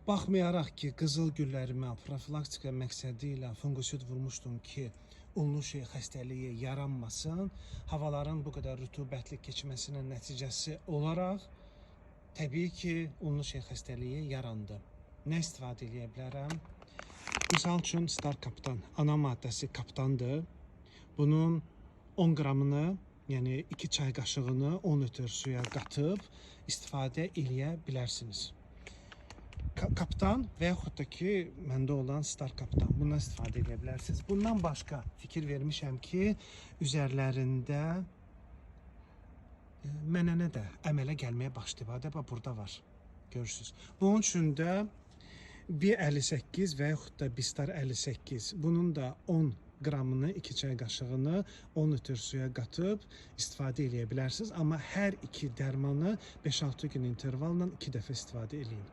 Baxmayaraq ki, qızıl güllərimə profilaktika məqsədi ilə fungisid vurmuşdum ki, unlu şey xəstəliyi yaranmasın, havaların bu qədər rütubətli keçməsinin nəticəsi olaraq təbii ki, unlu şey xəstəliyi yarandı. Nə istifadə edə bilərəm? Misal üçün, Star Kaptan, ana maddəsi kaptandır. Bunun 10 qramını, yəni 2 çay qaşığını 10 litr suya qatıb istifadə edə bilərsiniz. Kaptan və yaxud da ki, məndə olan Star Kaptan. Bundan istifadə edə bilərsiniz. Bundan başqa fikir vermişəm ki, üzərlərində mənənə də əmələ gəlməyə başlayıb. Bax, burada var. Görürsünüz. Bunun üçün də B58 və yaxud da Bistar 58. Bunun da 10 qramını, 2 çay qaşığını 10 litr suya qatıb istifadə edə bilərsiniz. Amma hər iki dərmanı 5-6 gün intervalla 2 dəfə istifadə edin.